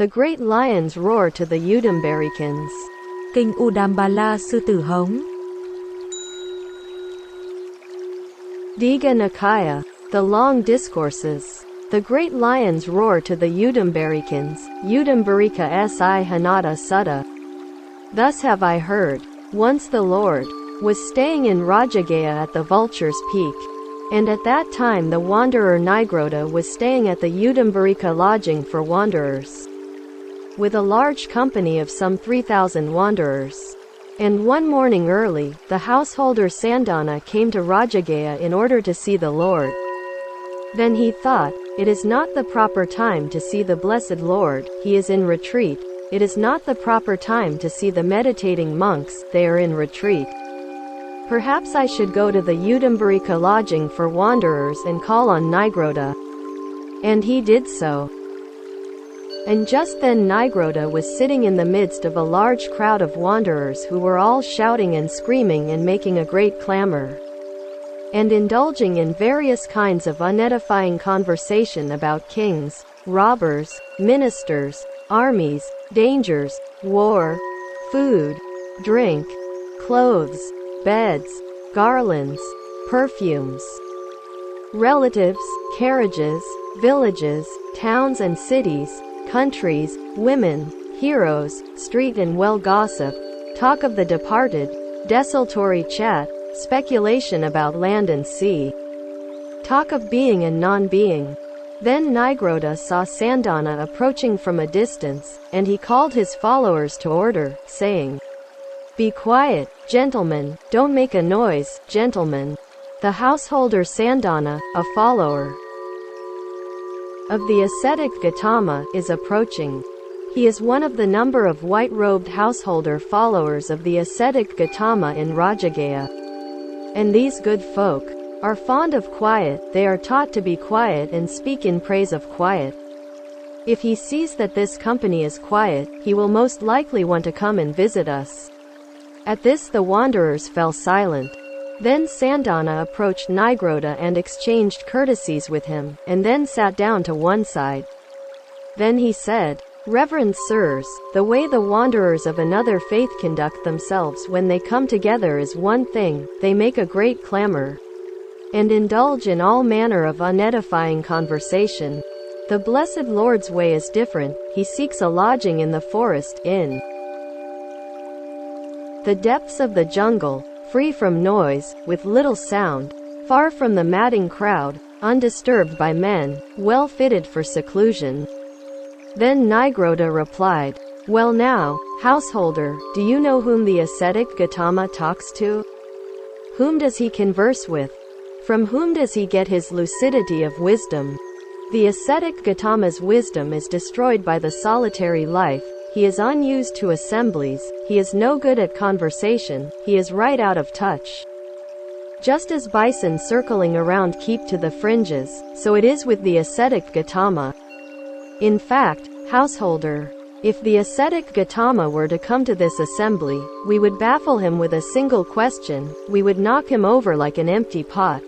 The great lions roar to the Udumbarikans. Kinh Udumbarika Sư Tử Hống. Digha Nikaya, the long discourses. The great lions roar to the Udumbarikans, Udumbarika Sihanada Sutta. Thus have I heard. Once the Lord was staying in Rajagaya at the Vulture's Peak, and at that time the wanderer Nigroda was staying at the Udumbarika lodging for wanderers, with a large company of some 3,000 wanderers. And one morning early, the householder Sandana came to Rajagaya in order to see the Lord. Then he thought, it is not the proper time to see the blessed Lord, he is in retreat. It is not the proper time to see the meditating monks, they are in retreat. Perhaps I should go to the Udumbarika lodging for wanderers and call on Nigroda. And he did so. And just then Nigroda was sitting in the midst of a large crowd of wanderers who were all shouting and screaming and making a great clamor, and indulging in various kinds of unedifying conversation about kings, robbers, ministers, armies, dangers, war, food, drink, clothes, beds, garlands, perfumes, relatives, carriages, villages, towns and cities, countries, women, heroes, street and well gossip, talk of the departed, desultory chat, speculation about land and sea, talk of being and non-being. Then Nigroda saw Sandana approaching from a distance, and he called his followers to order, saying, "Be quiet, gentlemen, don't make a noise, gentlemen." The householder Sandana, a follower of the ascetic Gautama, is approaching. He is one of the number of white-robed householder followers of the ascetic Gautama in Rajagaya. And these good folk are fond of quiet, they are taught to be quiet and speak in praise of quiet. If he sees that this company is quiet, he will most likely want to come and visit us. At this the wanderers fell silent. Then Sandana approached Nigroda and exchanged courtesies with him, and then sat down to one side. Then he said, "Reverend sirs, the way the wanderers of another faith conduct themselves when they come together is one thing, they make a great clamor, and indulge in all manner of unedifying conversation. The blessed Lord's way is different, he seeks a lodging in the forest, in the depths of the jungle, free from noise, with little sound, far from the madding crowd, undisturbed by men, well fitted for seclusion." Then Nigroda replied, "Well now, householder, do you know whom the ascetic Gautama talks to? Whom does he converse with? From whom does he get his lucidity of wisdom? The ascetic Gautama's wisdom is destroyed by the solitary life, he is unused to assemblies, he is no good at conversation, he is right out of touch. Just as bison circling around keep to the fringes, so it is with the ascetic Gautama. In fact, householder, if the ascetic Gautama were to come to this assembly, we would baffle him with a single question, we would knock him over like an empty pot."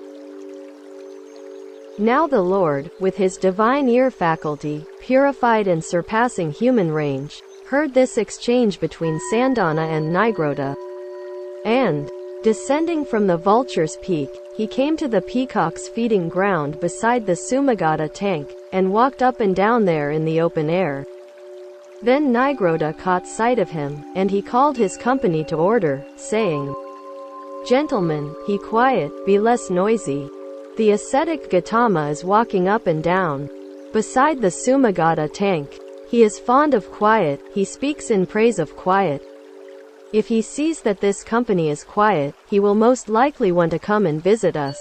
Now the Lord, with his divine ear faculty, purified and surpassing human range, heard this exchange between Sandana and Nigroda. And, descending from the Vulture's Peak, he came to the peacock's feeding ground beside the Sumagata tank, and walked up and down there in the open air. Then Nigroda caught sight of him, and he called his company to order, saying, "Gentlemen, be quiet, be less noisy. The ascetic Gautama is walking up and down beside the Sumagata tank. He is fond of quiet, he speaks in praise of quiet. If he sees that this company is quiet, he will most likely want to come and visit us.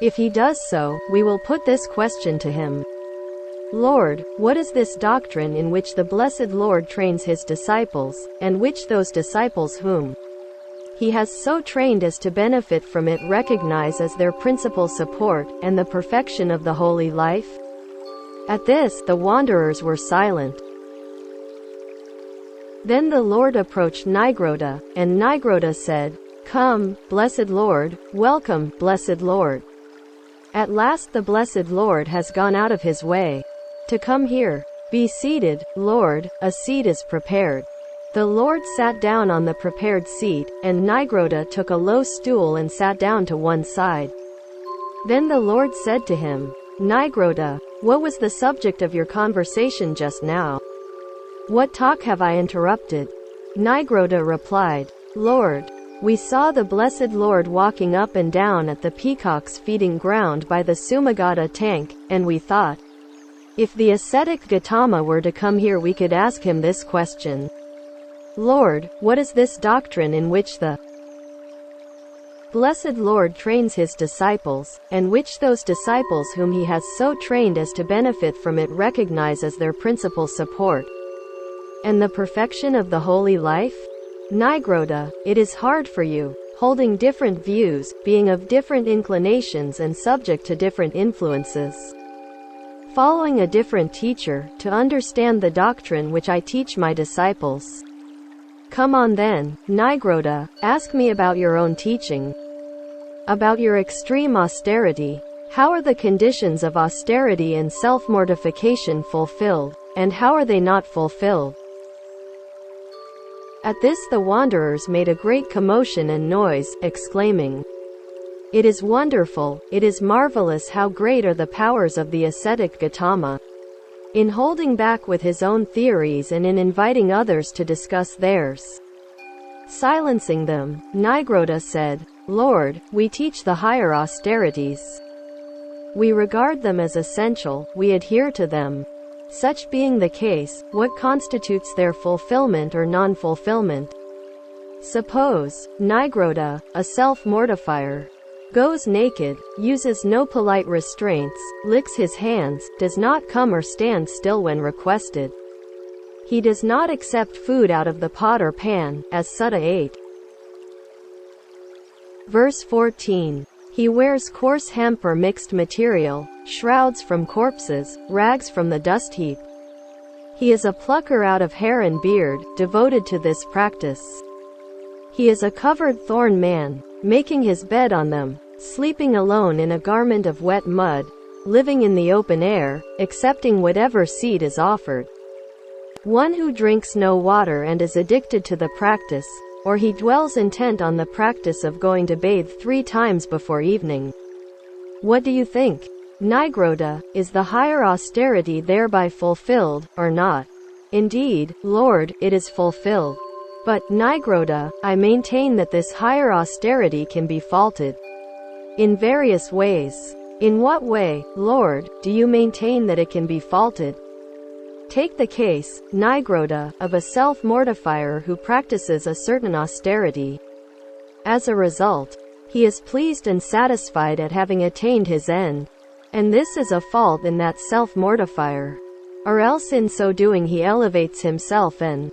If he does so, we will put this question to him. Lord, what is this doctrine in which the blessed Lord trains his disciples, and which those disciples whom he has so trained as to benefit from it recognize as their principal support, and the perfection of the holy life?" At this, the wanderers were silent. Then the Lord approached Nigroda, and Nigroda said, "Come, blessed Lord, welcome, blessed Lord." At last the blessed Lord has gone out of his way to come here. Be seated, Lord, a seat is prepared. The Lord sat down on the prepared seat, and Nigroda took a low stool and sat down to one side. Then the Lord said to him, Nigroda, what was the subject of your conversation just now? What talk have I interrupted? Nigroda replied, Lord, we saw the blessed Lord walking up and down at the peacock's feeding ground by the Sumagata tank, and we thought, if the ascetic Gautama were to come here we could ask him this question. Lord, what is this doctrine in which the blessed Lord trains his disciples, and which those disciples whom he has so trained as to benefit from it recognize as their principal support and the perfection of the holy life? Nigroda, it is hard for you, holding different views, being of different inclinations and subject to different influences, following a different teacher, to understand the doctrine which I teach my disciples. Come on then, Nigroda, ask me about your own teaching. About your extreme austerity. How are the conditions of austerity and self-mortification fulfilled, and how are they not fulfilled? At this the wanderers made a great commotion and noise, exclaiming, It is wonderful, it is marvelous how great are the powers of the ascetic Gautama, in holding back with his own theories and in inviting others to discuss theirs. Silencing them, Nigroda said, Lord, we teach the higher austerities. We regard them as essential, we adhere to them. Such being the case, what constitutes their fulfillment or non-fulfillment? Suppose, Nigroda, a self-mortifier, goes naked, uses no polite restraints, licks his hands, does not come or stand still when requested. He does not accept food out of the pot or pan, as Sutta 8. Verse 14. He wears coarse hemp or mixed material, shrouds from corpses, rags from the dust heap. He is a plucker out of hair and beard, devoted to this practice. He is a covered thorn man, making his bed on them, sleeping alone in a garment of wet mud, living in the open air, accepting whatever seed is offered. One who drinks no water and is addicted to the practice, or he dwells intent on the practice of going to bathe 3 times before evening. What do you think? Nigroda, is the higher austerity thereby fulfilled, or not? Indeed, Lord, it is fulfilled. But, Nigroda, I maintain that this higher austerity can be faulted in various ways. In what way, Lord, do you maintain that it can be faulted? Take the case, Nigroda, of a self-mortifier who practices a certain austerity. As a result, he is pleased and satisfied at having attained his end. And this is a fault in that self-mortifier. Or else in so doing he elevates himself and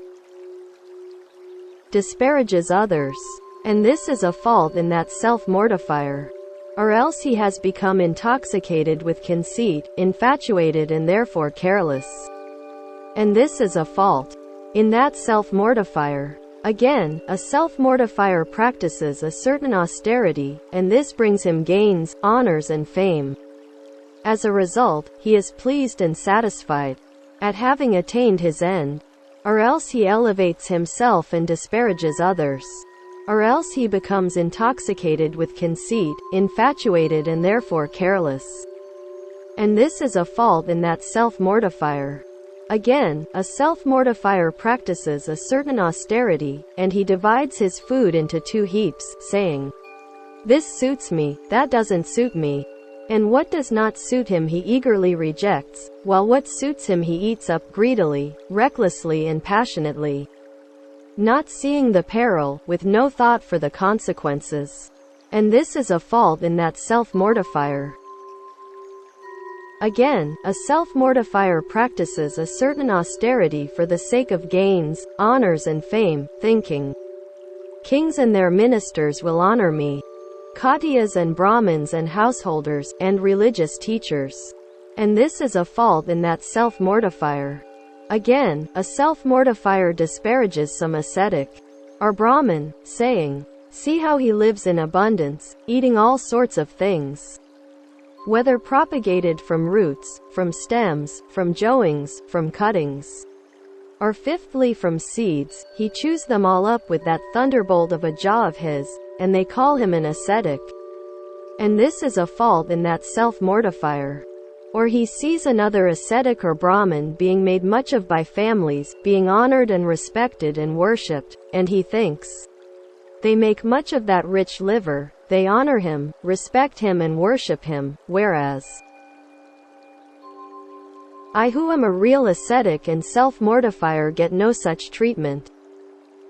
disparages others. And this is a fault in that self-mortifier. Or else he has become intoxicated with conceit, infatuated and therefore careless. And this is a fault in that self-mortifier. Again, a self-mortifier practices a certain austerity, and this brings him gains, honors and fame. As a result, he is pleased and satisfied at having attained his end. Or else he elevates himself and disparages others. Or else he becomes intoxicated with conceit, infatuated and therefore careless. And this is a fault in that self-mortifier. Again, a self-mortifier practices a certain austerity, and he divides his food into 2 heaps, saying, This suits me, that doesn't suit me. And what does not suit him he eagerly rejects, while what suits him he eats up greedily, recklessly and passionately, not seeing the peril, with no thought for the consequences. And this is a fault in that self-mortifier. Again, a self-mortifier practices a certain austerity for the sake of gains, honors and fame, thinking, Kings and their ministers will honor me. Khatiyas and Brahmins and householders, and religious teachers. And this is a fault in that self-mortifier. Again, a self-mortifier disparages some ascetic or Brahmin, saying, See how he lives in abundance, eating all sorts of things. whether propagated from roots, from stems, from joins, from cuttings, or fifthly from seeds, he chews them all up with that thunderbolt of a jaw of his, and they call him an ascetic. And this is a fault in that self-mortifier. Or he sees another ascetic or Brahmin being made much of by families, being honored and respected and worshipped, and he thinks, they make much of that rich liver, they honor him, respect him and worship him, whereas I who am a real ascetic and self-mortifier get no such treatment.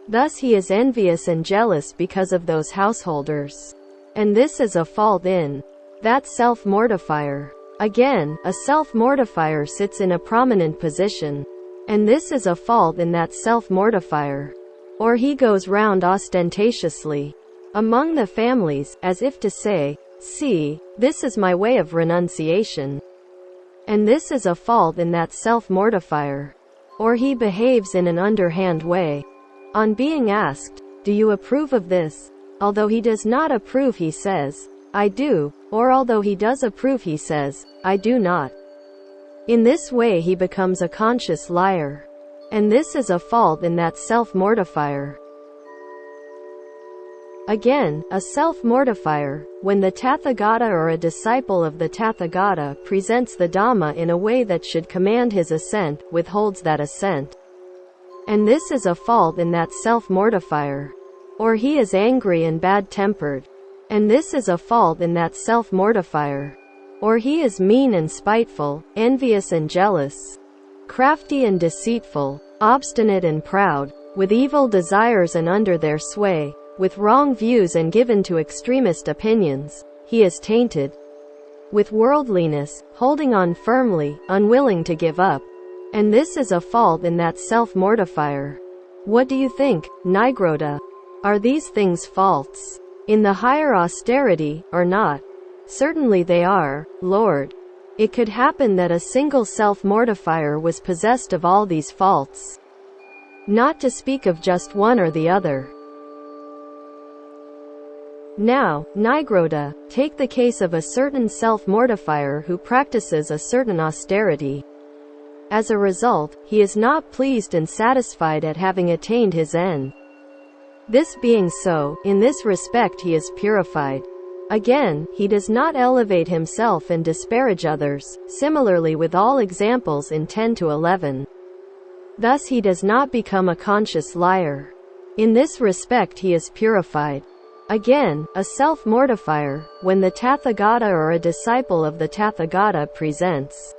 Thus he is envious and jealous because of those householders. And this is a fault in that self-mortifier. Again, a self-mortifier sits in a prominent position. And this is a fault in that self-mortifier. Or he goes round ostentatiously among the families, as if to say, see, this is my way of renunciation. And this is a fault in that self-mortifier. Or he behaves in an underhand way. On being asked, do you approve of this? Although he does not approve he says, I do, or although he does approve he says, I do not. In this way he becomes a conscious liar. And this is a fault in that self-mortifier. Again, a self-mortifier, when the Tathagata or a disciple of the Tathagata presents the Dhamma in a way that should command his assent, withholds that assent. And this is a fault in that self-mortifier. Or he is angry and bad-tempered. And this is a fault in that self-mortifier. Or he is mean and spiteful, envious and jealous, crafty and deceitful, obstinate and proud, with evil desires and under their sway, with wrong views and given to extremist opinions. He is tainted with worldliness, holding on firmly, unwilling to give up. And this is a fault in that self-mortifier. What do you think, Nigrodha? Are these things faults in the higher austerity, or not? Certainly they are, Lord. It could happen that a single self-mortifier was possessed of all these faults. Not to speak of just one or the other. Now, Nigrodha, take the case of a certain self-mortifier who practices a certain austerity. As a result, he is not pleased and satisfied at having attained his end. This being so, in this respect he is purified. Again, he does not elevate himself and disparage others, similarly with all examples in 10 to 11. Thus he does not become a conscious liar. In this respect he is purified. Again, a self-mortifier, when the Tathagata or a disciple of the Tathagata presents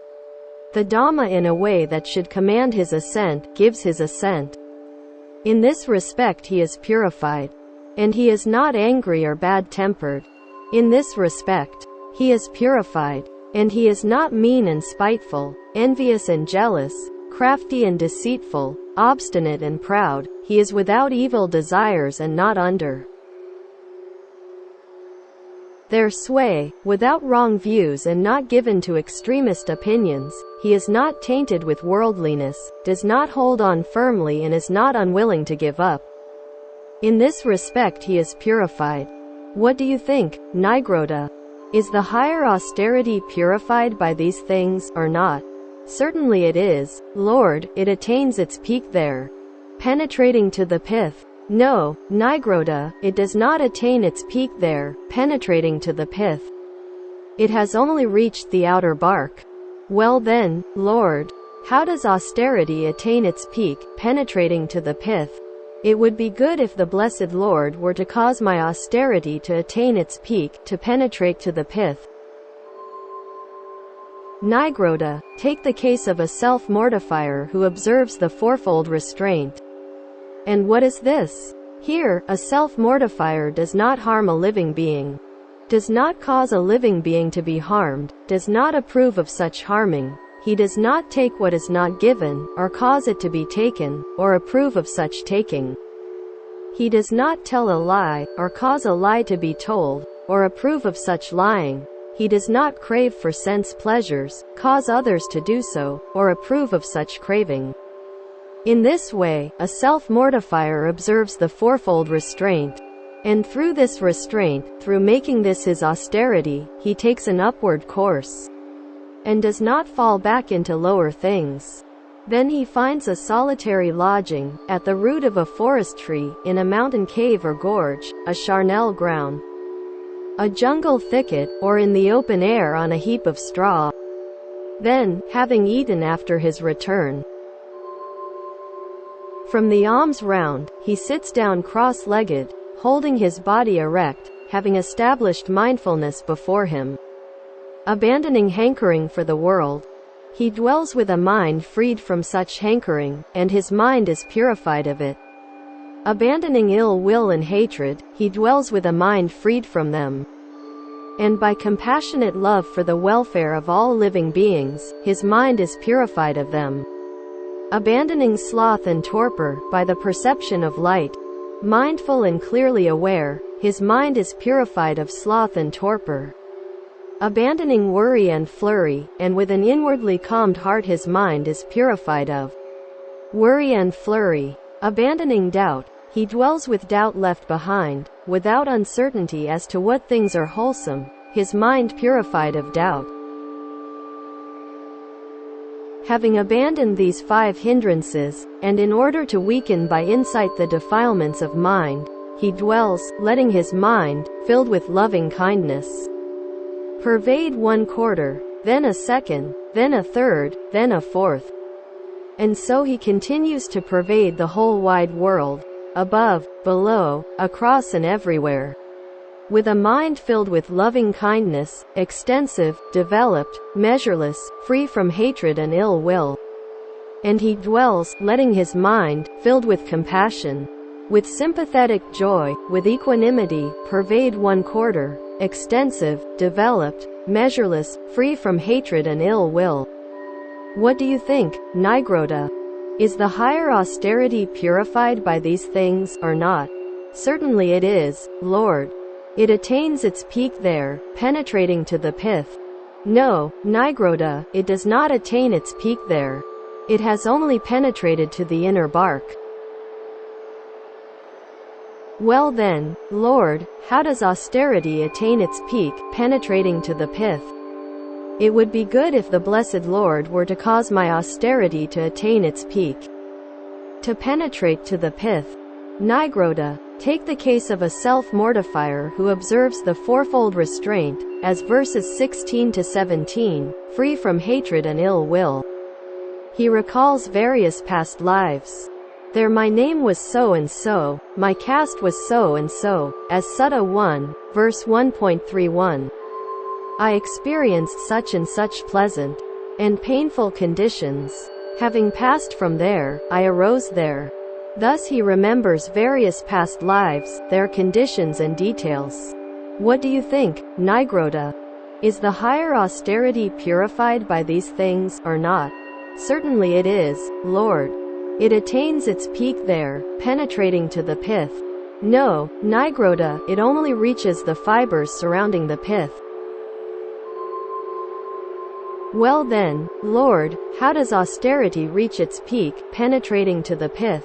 the Dhamma in a way that should command his assent, gives his assent. In this respect he is purified. And he is not angry or bad-tempered. In this respect, he is purified. And he is not mean and spiteful, envious and jealous, crafty and deceitful, obstinate and proud. He is without evil desires and not under their sway, without wrong views and not given to extremist opinions. He is not tainted with worldliness, does not hold on firmly and is not unwilling to give up. In this respect he is purified. What do you think, Nigrodha? Is the higher austerity purified by these things, or not? Certainly it is, Lord, it attains its peak there, penetrating to the pith. No, Nigrodha, it does not attain its peak there, penetrating to the pith. It has only reached the outer bark. Well then, Lord, how does austerity attain its peak, penetrating to the pith? It would be good if the Blessed Lord were to cause my austerity to attain its peak, to penetrate to the pith. Nigrodha, take the case of a self-mortifier who observes the fourfold restraint. And what is this? Here, a self-mortifier does not harm a living being, does not cause a living being to be harmed, does not approve of such harming. He does not take what is not given, or cause it to be taken, or approve of such taking. He does not tell a lie, or cause a lie to be told, or approve of such lying. He does not crave for sense pleasures, cause others to do so, or approve of such craving. In this way, a self-mortifier observes the fourfold restraint. And through this restraint, through making this his austerity, he takes an upward course, and does not fall back into lower things. Then he finds a solitary lodging, at the root of a forest tree, in a mountain cave or gorge, a charnel ground, a jungle thicket, or in the open air on a heap of straw. Then, having eaten after his return from the alms round, he sits down cross-legged, holding his body erect, having established mindfulness before him. Abandoning hankering for the world, he dwells with a mind freed from such hankering, and his mind is purified of it. Abandoning ill will and hatred, he dwells with a mind freed from them. And by compassionate love for the welfare of all living beings, his mind is purified of them. Abandoning sloth and torpor, by the perception of light, mindful and clearly aware, his mind is purified of sloth and torpor. Abandoning worry and flurry, and with an inwardly calmed heart his mind is purified of worry and flurry. Abandoning doubt, he dwells with doubt left behind, without uncertainty as to what things are wholesome, his mind purified of doubt. Having abandoned these 5 hindrances, and in order to weaken by insight the defilements of mind, he dwells, letting his mind, filled with loving kindness, pervade 1 quarter, then a second, then a third, then a fourth. And so he continues to pervade the whole wide world, above, below, across and everywhere, with a mind filled with loving kindness, extensive, developed, measureless, free from hatred and ill will. And he dwells, letting his mind, filled with compassion, with sympathetic joy, with equanimity, pervade 1 quarter, extensive, developed, measureless, free from hatred and ill will. What do you think, Nigroda? Is the higher austerity purified by these things, or not? Certainly it is, Lord. It attains its peak there, penetrating to the pith. No, Nigroda, it does not attain its peak there. It has only penetrated to the inner bark. Well then, Lord, how does austerity attain its peak, penetrating to the pith? It would be good if the Blessed Lord were to cause my austerity to attain its peak, to penetrate to the pith. Nigroda, take the case of a self-mortifier who observes the fourfold restraint, as verses 16 to 17, free from hatred and ill will. He recalls various past lives. There my name was so and so, my caste was so and so, as Sutta 1, verse 1.31. I experienced such and such pleasant and painful conditions. Having passed from there, I arose there. Thus he remembers various past lives, their conditions and details. What do you think, Nigroda? Is the higher austerity purified by these things, or not? Certainly it is, Lord. It attains its peak there, penetrating to the pith. No, Nigroda, it only reaches the fibers surrounding the pith. Well then, Lord, how does austerity reach its peak, penetrating to the pith?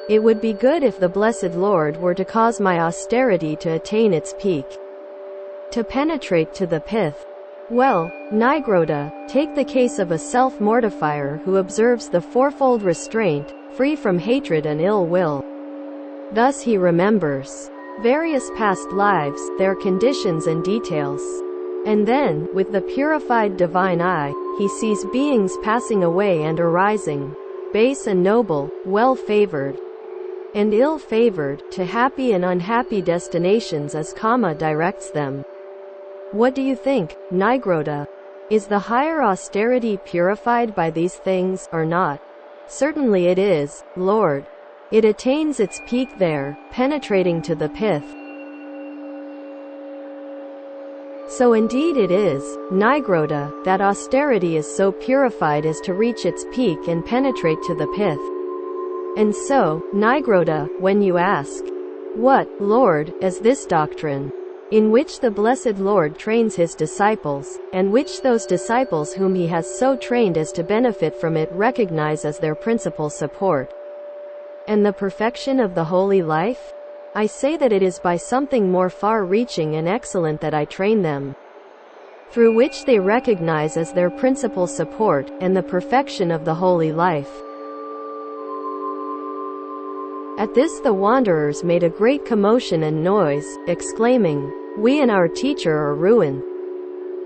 It would be good if the Blessed Lord were to cause my austerity to attain its peak, to penetrate to the pith. Well, Nigroda, take the case of a self-mortifier who observes the fourfold restraint, free from hatred and ill will. Thus he remembers various past lives, their conditions and details. And then, with the purified divine eye, he sees beings passing away and arising, base and noble, well-favored and ill-favored, to happy and unhappy destinations as karma directs them. What do you think, Nigroda? Is the higher austerity purified by these things, or not? Certainly it is, Lord. It attains its peak there, penetrating to the pith. So indeed it is, Nigroda, that austerity is so purified as to reach its peak and penetrate to the pith. And so, Nigroda, when you ask, what, Lord, is this doctrine, in which the Blessed Lord trains his disciples, and which those disciples whom he has so trained as to benefit from it recognize as their principal support, and the perfection of the holy life? I say that it is by something more far-reaching and excellent that I train them, through which they recognize as their principal support, and the perfection of the holy life." At this the wanderers made a great commotion and noise, exclaiming, "We and our teacher are ruined.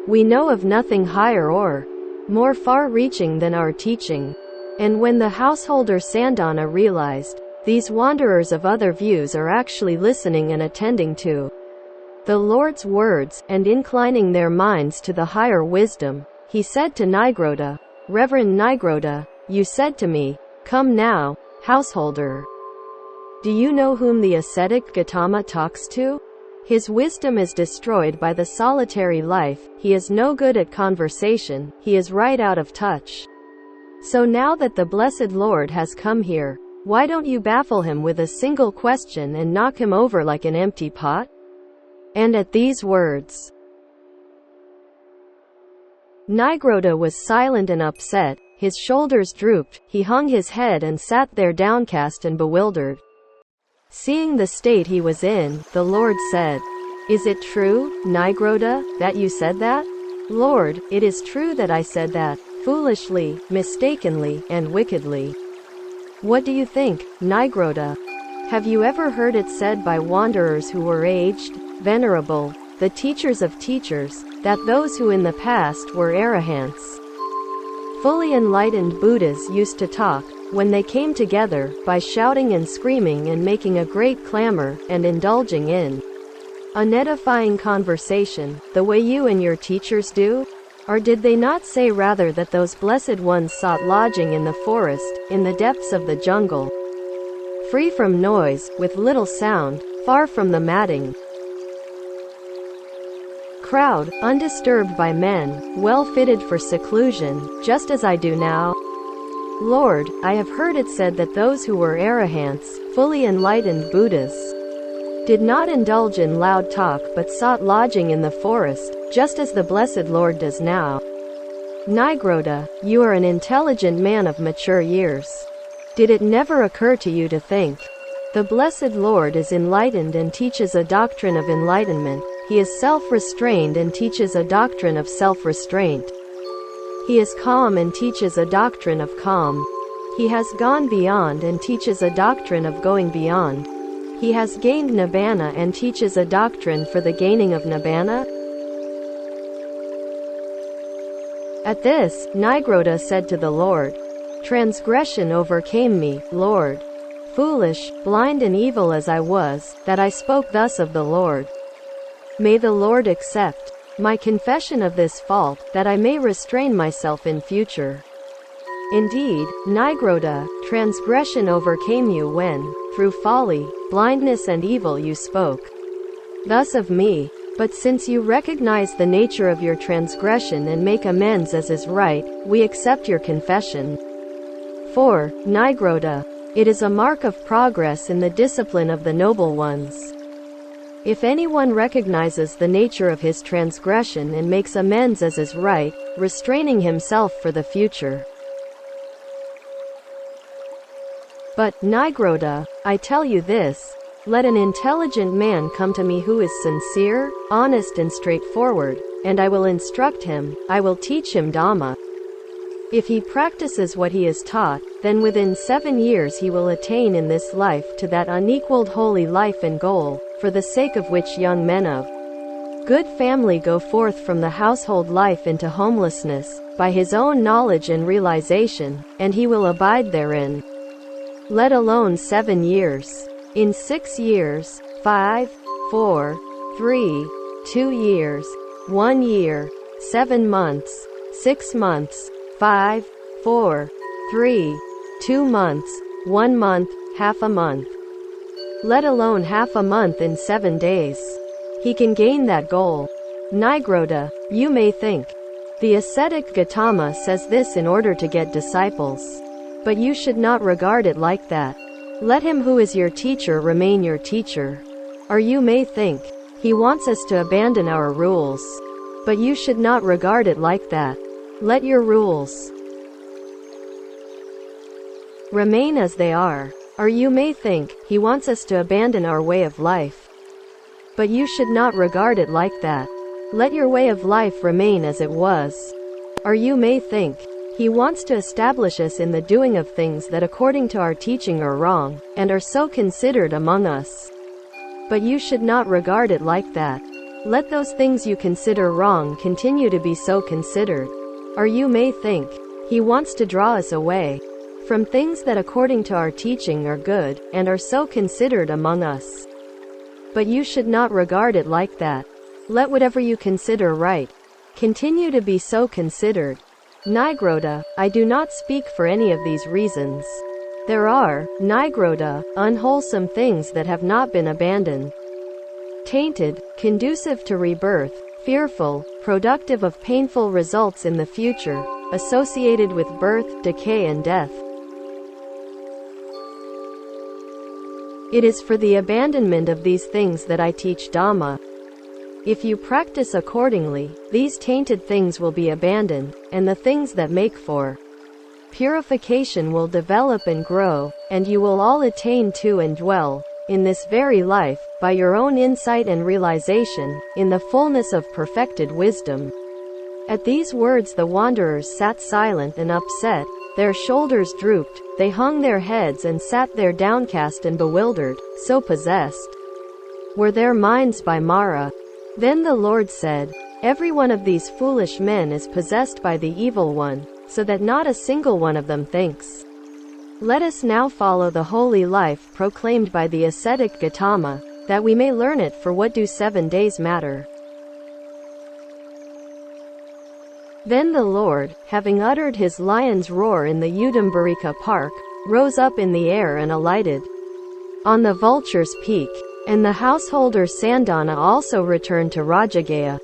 We know of nothing higher or more far-reaching than our teaching." And when the householder Sandana realized, these wanderers of other views are actually listening and attending to the Lord's words, and inclining their minds to the higher wisdom, he said to Nigroda, "Reverend Nigroda, you said to me, 'Come now, householder.' Do you know whom the ascetic Gautama talks to? His wisdom is destroyed by the solitary life, he is no good at conversation, he is right out of touch. So now that the blessed Lord has come here, why don't you baffle him with a single question and knock him over like an empty pot?" And at these words, Nigroda was silent and upset, his shoulders drooped, he hung his head and sat there downcast and bewildered. Seeing the state he was in, the Lord said, "Is it true, Nigroda, that you said that?" "Lord, it is true that I said that, foolishly, mistakenly, and wickedly." "What do you think, Nigroda? Have you ever heard it said by wanderers who were aged, venerable, the teachers of teachers, that those who in the past were arahants, fully enlightened Buddhas, used to talk, when they came together, by shouting and screaming and making a great clamor, and indulging in an edifying conversation, the way you and your teachers do? Or did they not say rather that those blessed ones sought lodging in the forest, in the depths of the jungle, free from noise, with little sound, far from the madding crowd, undisturbed by men, well fitted for seclusion, just as I do now? Lord, I have heard it said that those who were arahants, fully enlightened Buddhas, did not indulge in loud talk but sought lodging in the forest, just as the blessed Lord does now. Nigroda, you are an intelligent man of mature years. Did it never occur to you to think, the blessed Lord is enlightened and teaches a doctrine of enlightenment, he is self-restrained and teaches a doctrine of self-restraint. He is calm and teaches a doctrine of calm. He has gone beyond and teaches a doctrine of going beyond. He has gained nibbana and teaches a doctrine for the gaining of nibbana?" At this, Nigroda said to the Lord, "Transgression overcame me, Lord. Foolish, blind and evil as I was, that I spoke thus of the Lord. May the Lord accept my confession of this fault, that I may restrain myself in future." Indeed, Nigroda, transgression overcame you when, through folly, blindness and evil you spoke thus of me. But since you recognize the nature of your transgression and make amends as is right, we accept your confession. For, Nigroda, it is a mark of progress in the discipline of the noble ones. If anyone recognizes the nature of his transgression and makes amends as is right, restraining himself for the future. But, Nigroda, I tell you this, let an intelligent man come to me who is sincere, honest and straightforward, and I will instruct him, I will teach him Dhamma. If he practices what he is taught, then within 7 years he will attain in this life to that unequaled holy life and goal, for the sake of which young men of good family go forth from the household life into homelessness, by his own knowledge and realization, and he will abide therein. Let alone 7 years. In 6 years, 5, 4, 3, 2 years, 1 year, 7 months, 6 months, 5, 4, 3, 2 months, 1 month, half a month. Let alone half a month in 7 days. He can gain that goal. Nigroda, you may think, the ascetic Gautama says this in order to get disciples. But you should not regard it like that. Let him who is your teacher remain your teacher. Or you may think, he wants us to abandon our rules. But you should not regard it like that. Let your rules remain as they are. Or you may think, he wants us to abandon our way of life. But you should not regard it like that. Let your way of life remain as it was. Or you may think, he wants to establish us in the doing of things that according to our teaching are wrong, and are so considered among us. But you should not regard it like that. Let those things you consider wrong continue to be so considered. Or you may think, he wants to draw us away from things that according to our teaching are good, and are so considered among us. But you should not regard it like that. Let whatever you consider right continue to be so considered. Nigroda, I do not speak for any of these reasons. There are, nigroda, unwholesome things that have not been abandoned. Tainted, conducive to rebirth, fearful, productive of painful results in the future, associated with birth, decay and death. It is for the abandonment of these things that I teach Dhamma. If you practice accordingly, these tainted things will be abandoned, and the things that make for purification will develop and grow, and you will all attain to and dwell, in this very life, by your own insight and realization, in the fullness of perfected wisdom. At these words the wanderers sat silent and upset, their shoulders drooped, they hung their heads and sat there downcast and bewildered, so possessed were their minds by Mara. Then the Lord said, every one of these foolish men is possessed by the evil one, so that not a single one of them thinks. Let us now follow the holy life proclaimed by the ascetic Gautama, that we may learn it, for what do 7 days matter? Then the Lord, having uttered his lion's roar in the Udumbarika park, rose up in the air and alighted on the vulture's peak, and the householder Sandana also returned to Rajagaya.